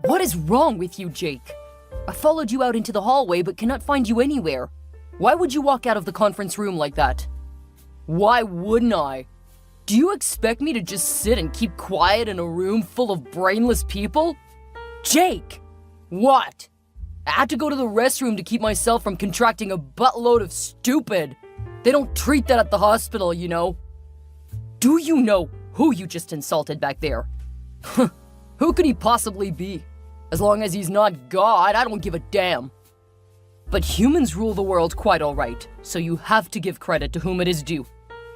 What is wrong with you, Jake? I followed you out into the hallway but cannot find you anywhere. Why would you walk out of the conference room like that? Why wouldn't I? Do you expect me to just sit and keep quiet in a room full of brainless people? Jake! What? I had to go to the restroom to keep myself from contracting a buttload of stupid. They don't treat that at the hospital, you know. Do you know who you just insulted back there? Who could he possibly be? As long as he's not God, I don't give a damn. But humans rule the world quite alright, so you have to give credit to whom it is due.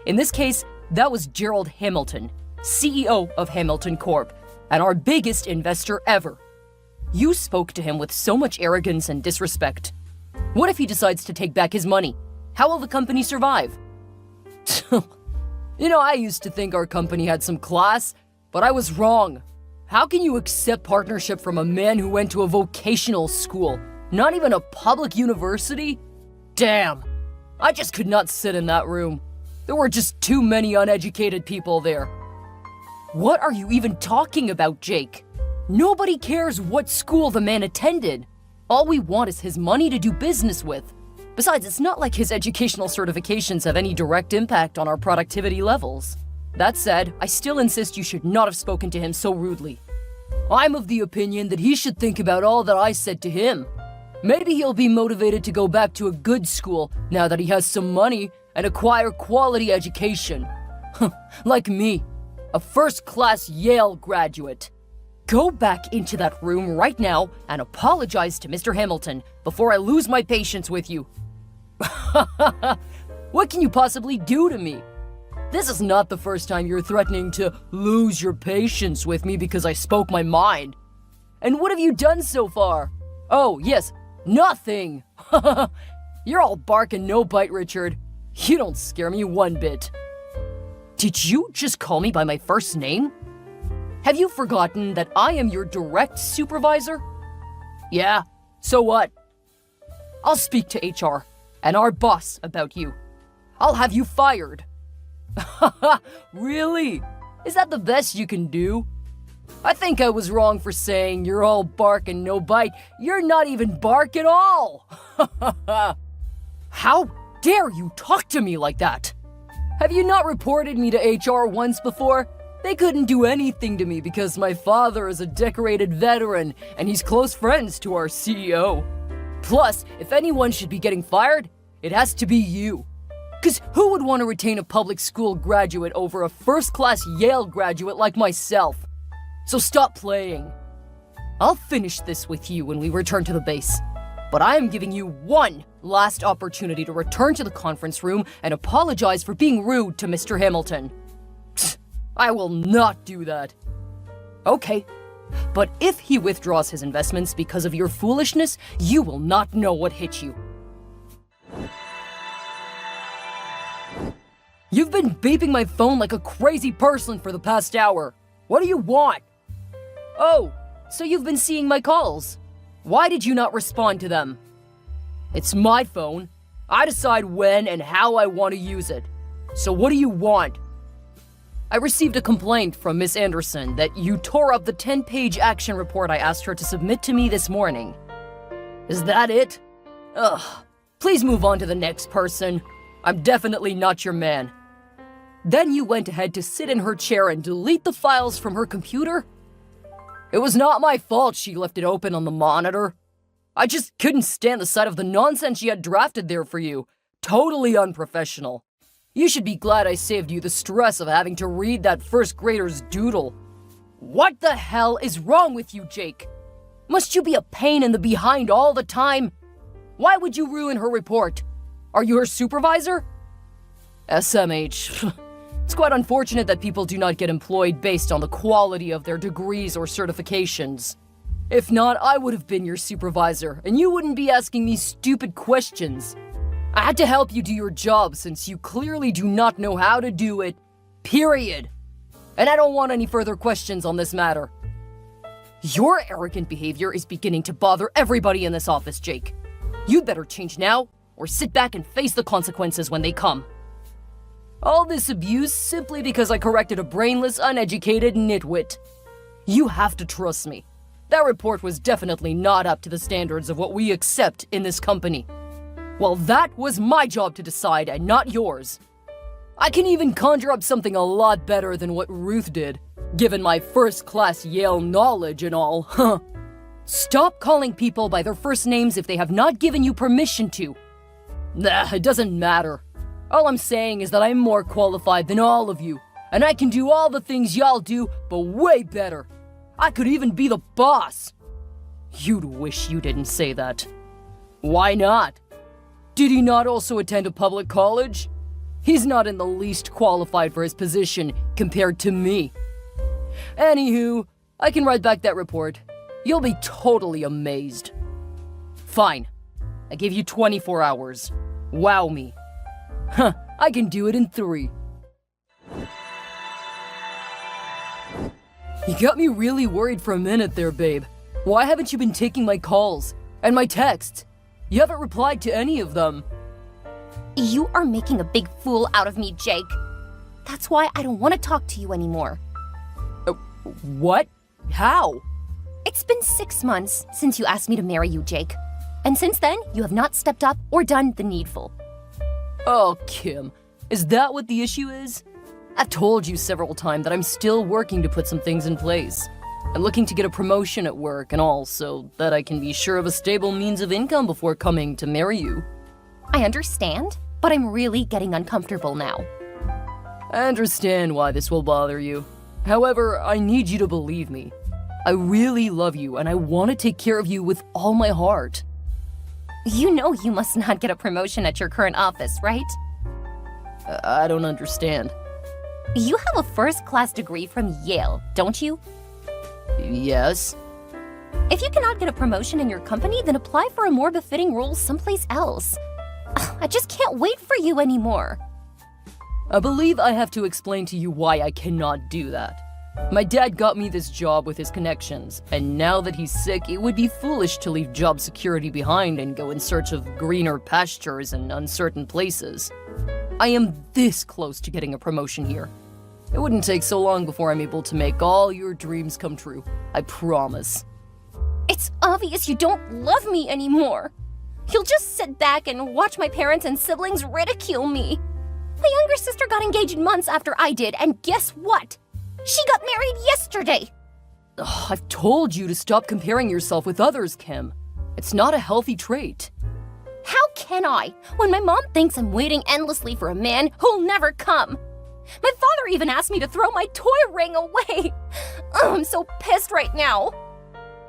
In this case, that was Gerald Hamilton, CEO of Hamilton Corp, and our biggest investor ever. You spoke to him with so much arrogance and disrespect. What if he decides to take back his money? How will the company survive? You know, I used to think our company had some class, but I was wrong. How can you accept partnership from a man who went to a vocational school, not even a public university? Damn, I just could not sit in that room. There were just too many uneducated people there. What are you even talking about, Jake? Nobody cares what school the man attended. All we want is his money to do business with. Besides, it's not like his educational certifications have any direct impact on our productivity levels. That said, I still insist you should not have spoken to him so rudely. I'm of the opinion that he should think about all that I said to him. Maybe he'll be motivated to go back to a good school now that he has some money and acquire quality education. Like me, a first-class Yale graduate. Go back into that room right now and apologize to Mr. Hamilton before I lose my patience with you. What can you possibly do to me? This is not the first time you're threatening to lose your patience with me because I spoke my mind. And what have you done so far? Oh, yes, nothing. You're all bark and no bite, Richard. You don't scare me one bit. Did you just call me by my first name? Have you forgotten that I am your direct supervisor? Yeah, so what? I'll speak to HR and our boss about you. I'll have you fired. Really? Is that the best you can do? I think I was wrong for saying you're all bark and no bite. You're not even bark at all. How dare you talk to me like that? Have you not reported me to HR once before? They couldn't do anything to me because my father is a decorated veteran and he's close friends to our CEO. Plus, if anyone should be getting fired, it has to be you. Because who would want to retain a public school graduate over a first-class Yale graduate like myself? So stop playing. I'll finish this with you when we return to the base. But I am giving you one last opportunity to return to the conference room and apologize for being rude to Mr. Hamilton. I will not do that. Okay, but if he withdraws his investments because of your foolishness, you will not know what hit you. You've been beeping my phone like a crazy person for the past hour. What do you want? Oh, so you've been seeing my calls. Why did you not respond to them? It's my phone. I decide when and how I want to use it. So what do you want? I received a complaint from Miss Anderson that you tore up the 10-page action report I asked her to submit to me this morning. Is that it? Ugh. Please move on to the next person. I'm definitely not your man. Then you went ahead to sit in her chair and delete the files from her computer? It was not my fault she left it open on the monitor. I just couldn't stand the sight of the nonsense she had drafted there for you. Totally unprofessional. You should be glad I saved you the stress of having to read that first grader's doodle. What the hell is wrong with you, Jake? Must you be a pain in the behind all the time? Why would you ruin her report? Are you her supervisor? SMH. It's quite unfortunate that people do not get employed based on the quality of their degrees or certifications. If not, I would have been your supervisor, and you wouldn't be asking me stupid questions. I had to help you do your job since you clearly do not know how to do it. Period. And I don't want any further questions on this matter. Your arrogant behavior is beginning to bother everybody in this office, Jake. You'd better change now, or sit back and face the consequences when they come. All this abuse simply because I corrected a brainless, uneducated nitwit. You have to trust me. That report was definitely not up to the standards of what we accept in this company. Well, that was my job to decide and not yours. I can even conjure up something a lot better than what Ruth did, given my first-class Yale knowledge and all, huh? Stop calling people by their first names if they have not given you permission to. Nah, it doesn't matter. All I'm saying is that I'm more qualified than all of you, and I can do all the things y'all do, but way better. I could even be the boss. You'd wish you didn't say that. Why not? Did he not also attend a public college? He's not in the least qualified for his position compared to me. Anywho, I can write back that report. You'll be totally amazed. Fine. I give you 24 hours. Wow me. Huh, I can do it in 3. You got me really worried for a minute there, babe. Why haven't you been taking my calls? And my texts? You haven't replied to any of them. You are making a big fool out of me, Jake. That's why I don't want to talk to you anymore. What? How? It's been 6 months since you asked me to marry you, Jake. And since then, you have not stepped up or done the needful. Oh, Kim, is that what the issue is? I've told you several times that I'm still working to put some things in place. I'm looking to get a promotion at work and all, so that I can be sure of a stable means of income before coming to marry you. I understand, but I'm really getting uncomfortable now. I understand why this will bother you. However, I need you to believe me. I really love you, and I want to take care of you with all my heart. You know you must not get a promotion at your current office, right? I don't understand. You have a first-class degree from Yale, don't you? Yes. If you cannot get a promotion in your company, then apply for a more befitting role someplace else. I just can't wait for you anymore. I believe I have to explain to you why I cannot do that. My dad got me this job with his connections, and now that he's sick, it would be foolish to leave job security behind and go in search of greener pastures and uncertain places. I am this close to getting a promotion here. It wouldn't take so long before I'm able to make all your dreams come true. I promise. It's obvious you don't love me anymore. You'll just sit back and watch my parents and siblings ridicule me. My younger sister got engaged months after I did, and guess what? She got married yesterday. Ugh, I've told you to stop comparing yourself with others, Kim. It's not a healthy trait. How can I, when my mom thinks I'm waiting endlessly for a man who'll never come? My father even asked me to throw my toy ring away. Oh, I'm so pissed right now.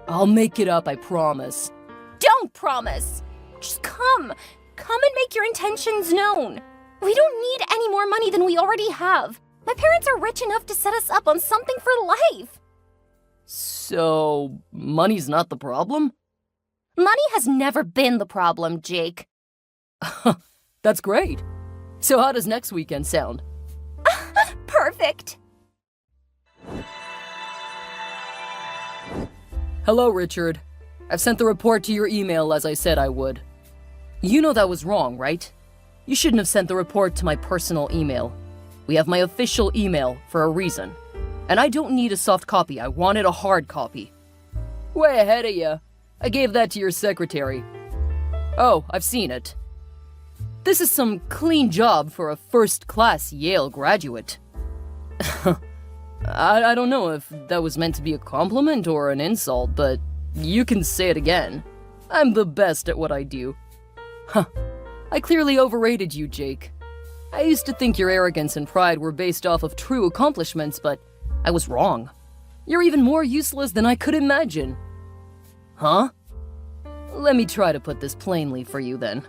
I'll make it up, I promise. Don't promise. Just come. Come and make your intentions known. We don't need any more money than we already have. My parents are rich enough to set us up on something for life. So, money's not the problem? Money has never been the problem, Jake. That's great. So how does next weekend sound? Perfect. Hello, Richard. I've sent the report to your email as I said I would. You know that was wrong, right? You shouldn't have sent the report to my personal email. We have my official email for a reason. And I don't need a soft copy, I wanted a hard copy. Way ahead of you. I gave that to your secretary. Oh, I've seen it. This is some clean job for a first-class Yale graduate. I don't know if that was meant to be a compliment or an insult, but you can say it again. I'm the best at what I do. Huh. I clearly overrated you, Jake. I used to think your arrogance and pride were based off of true accomplishments, but I was wrong. You're even more useless than I could imagine. Huh? Let me try to put this plainly for you then.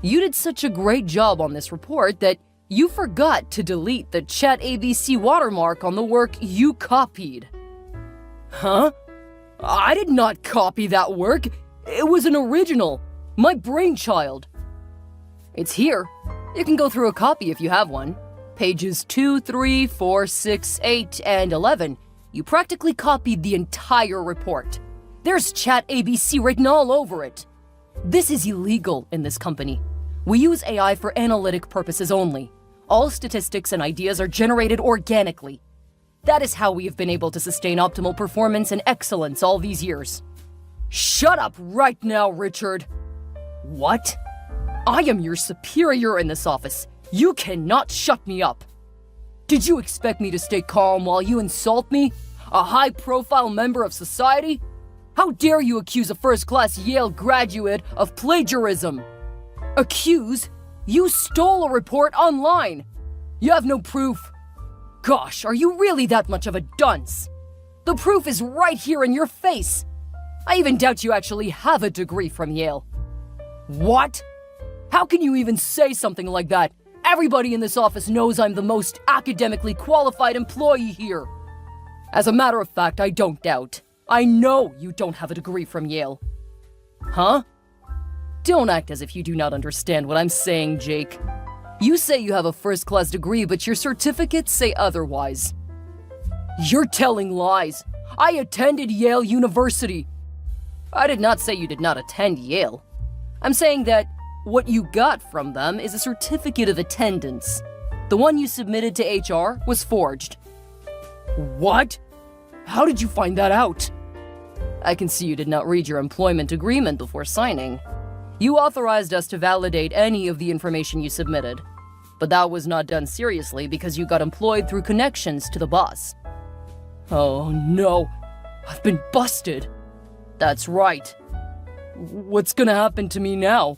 You did such a great job on this report that you forgot to delete the ChatABC watermark on the work you copied. Huh? I did not copy that work. It was an original. My brainchild. It's here. You can go through a copy if you have one. Pages 2, 3, 4, 6, 8, and 11. You practically copied the entire report. There's ChatABC written all over it. This is illegal in this company. We use AI for analytic purposes only. All statistics and ideas are generated organically. That is how we have been able to sustain optimal performance and excellence all these years. Shut up right now, Richard. What? I am your superior in this office. You cannot shut me up. Did you expect me to stay calm while you insult me? A high-profile member of society? How dare you accuse a first-class Yale graduate of plagiarism? Accuse? You stole a report online. You have no proof. Gosh, are you really that much of a dunce? The proof is right here in your face. I even doubt you actually have a degree from Yale. What? How can you even say something like that? Everybody in this office knows I'm the most academically qualified employee here. As a matter of fact, I don't doubt. I know you don't have a degree from Yale. Huh? Don't act as if you do not understand what I'm saying, Jake. You say you have a first-class degree, but your certificates say otherwise. You're telling lies. I attended Yale University. I did not say you did not attend Yale. I'm saying that what you got from them is a certificate of attendance. The one you submitted to HR was forged. What? How did you find that out? I can see you did not read your employment agreement before signing. You authorized us to validate any of the information you submitted. But that was not done seriously because you got employed through connections to the boss. Oh no, I've been busted. That's right. What's gonna happen to me now?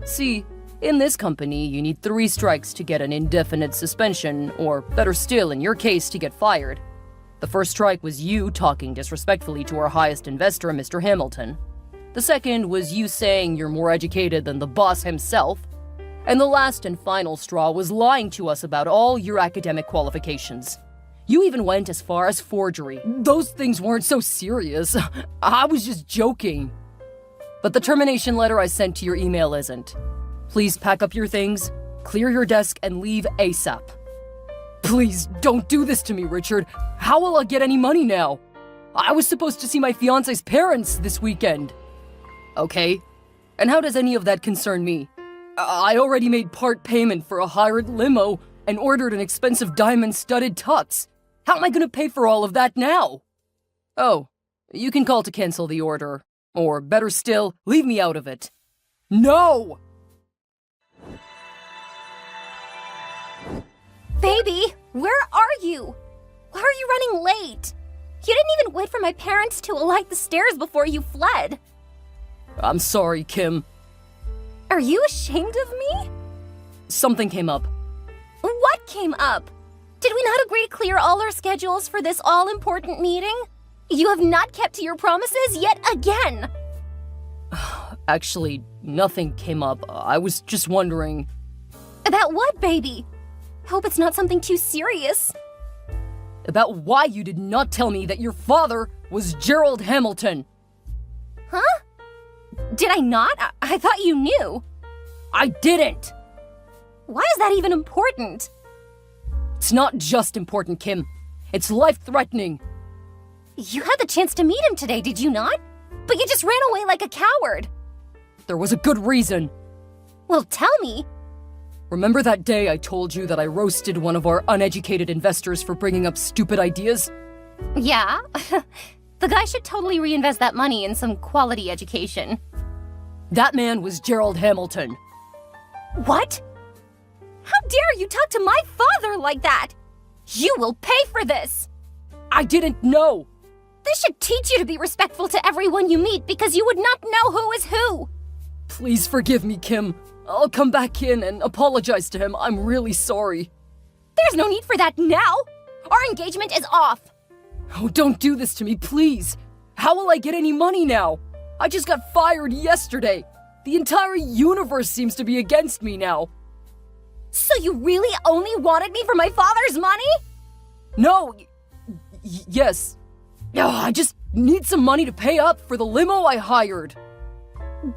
See, in this company, you need 3 strikes to get an indefinite suspension, or better still, in your case, to get fired. The first strike was you talking disrespectfully to our highest investor, Mr. Hamilton. The second was you saying you're more educated than the boss himself. And the last and final straw was lying to us about all your academic qualifications. You even went as far as forgery. Those things weren't so serious. I was just joking. But the termination letter I sent to your email isn't. Please pack up your things, clear your desk, and leave ASAP. Please, don't do this to me, Richard. How will I get any money now? I was supposed to see my fiance's parents this weekend. Okay, and how does any of that concern me? I already made part payment for a hired limo and ordered an expensive diamond-studded tux. How am I gonna pay for all of that now? Oh, you can call to cancel the order. Or, better still, leave me out of it. No! Baby, where are you? Why are you running late? You didn't even wait for my parents to alight the stairs before you fled. I'm sorry, Kim. Are you ashamed of me? Something came up. What came up? Did we not agree to clear all our schedules for this all-important meeting? You have not kept to your promises yet again. Actually, nothing came up. I was just wondering. About what, baby? Hope it's not something too serious. About why you did not tell me that your father was Gerald Hamilton. Huh? Did I not? I thought you knew. I didn't! Why is that even important? It's not just important, Kim. It's life-threatening. You had the chance to meet him today, did you not? But you just ran away like a coward. There was a good reason. Well, tell me. Remember that day I told you that I roasted one of our uneducated investors for bringing up stupid ideas? Yeah? The guy should totally reinvest that money in some quality education. That man was Gerald Hamilton. What? How dare you talk to my father like that? You will pay for this! I didn't know! This should teach you to be respectful to everyone you meet because you would not know who is who! Please forgive me, Kim. I'll come back in and apologize to him. I'm really sorry. There's no need for that now! Our engagement is off! Oh, don't do this to me, please! How will I get any money now? I just got fired yesterday! The entire universe seems to be against me now. So you really only wanted me for my father's money? No! Yes. I just need some money to pay up for the limo I hired.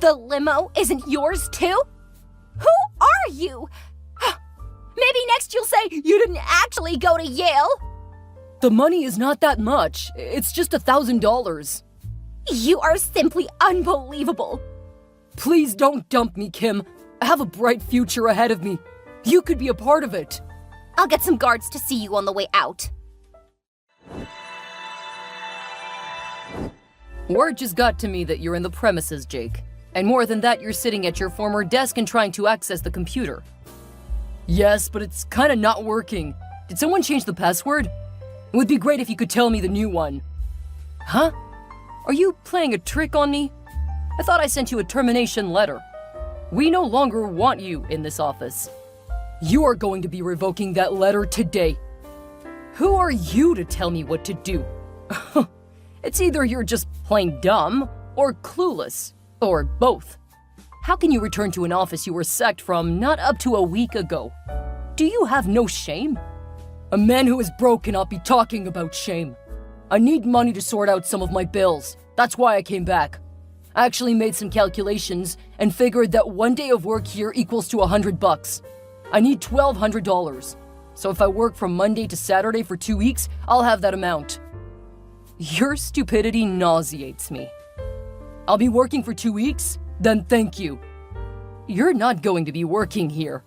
The limo isn't yours too? Who are you? Maybe next you'll say you didn't actually go to Yale. The money is not that much. It's just $1,000. You are simply unbelievable. Please don't dump me, Kim. I have a bright future ahead of me. You could be a part of it. I'll get some guards to see you on the way out. Word just got to me that you're in the premises, Jake. And more than that, you're sitting at your former desk and trying to access the computer. Yes, but it's kinda not working. Did someone change the password? It would be great if you could tell me the new one. Huh? Are you playing a trick on me? I thought I sent you a termination letter. We no longer want you in this office. You are going to be revoking that letter today. Who are you to tell me what to do? It's either you're just plain dumb or clueless, or both. How can you return to an office you were sacked from not up to a week ago? Do you have no shame? A man who is broke cannot be talking about shame. I need money to sort out some of my bills. That's why I came back. I actually made some calculations and figured that one day of work here equals to $100. I need $1,200. So if I work from Monday to Saturday for 2 weeks, I'll have that amount. Your stupidity nauseates me. I'll be working for 2 weeks? Then thank you. You're not going to be working here.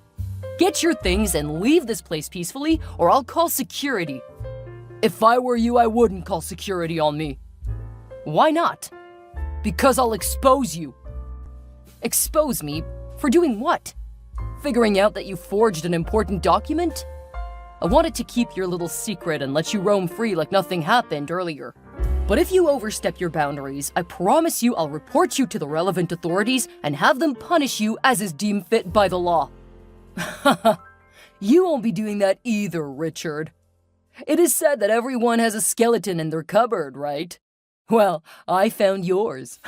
Get your things and leave this place peacefully, or I'll call security. If I were you, I wouldn't call security on me. Why not? Because I'll expose you. Expose me? For doing what? Figuring out that you forged an important document? I wanted to keep your little secret and let you roam free like nothing happened earlier. But if you overstep your boundaries, I promise you I'll report you to the relevant authorities and have them punish you as is deemed fit by the law. You won't be doing that either, Richard. It is said that everyone has a skeleton in their cupboard, right? Well, I found yours.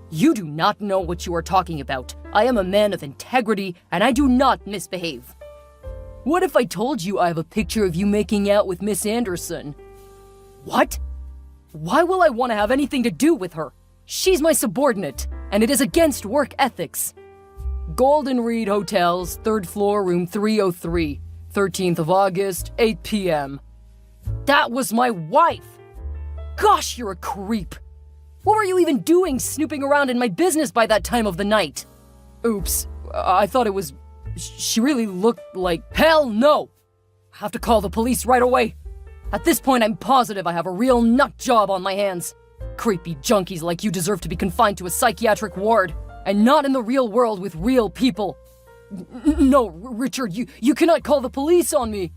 You do not know what you are talking about. I am a man of integrity, and I do not misbehave. What if I told you I have a picture of you making out with Miss Anderson? What? Why will I want to have anything to do with her? She's my subordinate, and it is against work ethics. Golden Reed Hotels, 3rd floor, room 303, 13th of August, 8 p.m. That was my wife! Gosh, you're a creep! What were you even doing snooping around in my business by that time of the night? Oops, I thought it was... She really looked like... Hell no! I have to call the police right away. At this point, I'm positive I have a real nut job on my hands. Creepy junkies like you deserve to be confined to a psychiatric ward, and not in the real world with real people. No, Richard, you cannot call the police on me.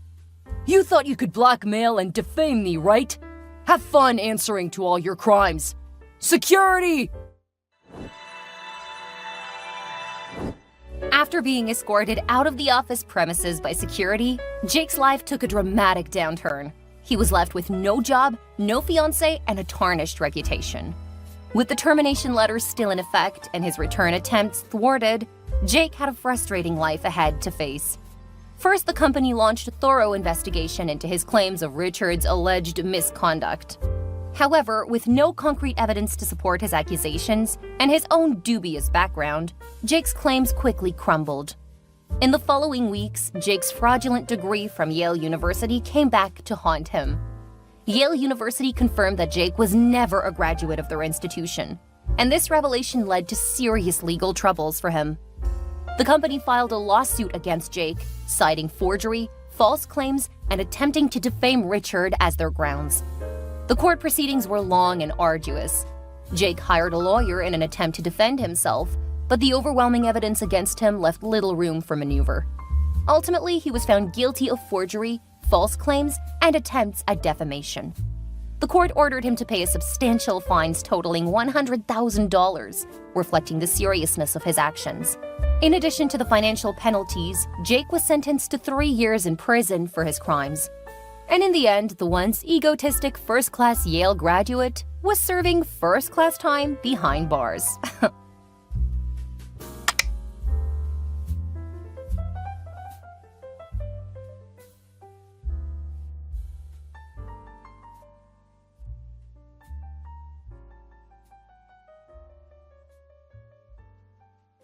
You thought you could blackmail and defame me, right? Have fun answering to all your crimes. Security! After being escorted out of the office premises by security, Jake's life took a dramatic downturn. He was left with no job, no fiancé, and a tarnished reputation. With the termination letter still in effect and his return attempts thwarted, Jake had a frustrating life ahead to face. First, the company launched a thorough investigation into his claims of Richard's alleged misconduct. However, with no concrete evidence to support his accusations and his own dubious background, Jake's claims quickly crumbled. In the following weeks, Jake's fraudulent degree from Yale University came back to haunt him. Yale University confirmed that Jake was never a graduate of their institution, and this revelation led to serious legal troubles for him. The company filed a lawsuit against Jake, citing forgery, false claims, and attempting to defame Richard as their grounds. The court proceedings were long and arduous. Jake hired a lawyer in an attempt to defend himself, but the overwhelming evidence against him left little room for maneuver. Ultimately, he was found guilty of forgery, false claims, and attempts at defamation. The court ordered him to pay a substantial fines totaling $100,000, reflecting the seriousness of his actions. In addition to the financial penalties, Jake was sentenced to 3 years in prison for his crimes. And in the end, the once egotistic first-class Yale graduate was serving first-class time behind bars.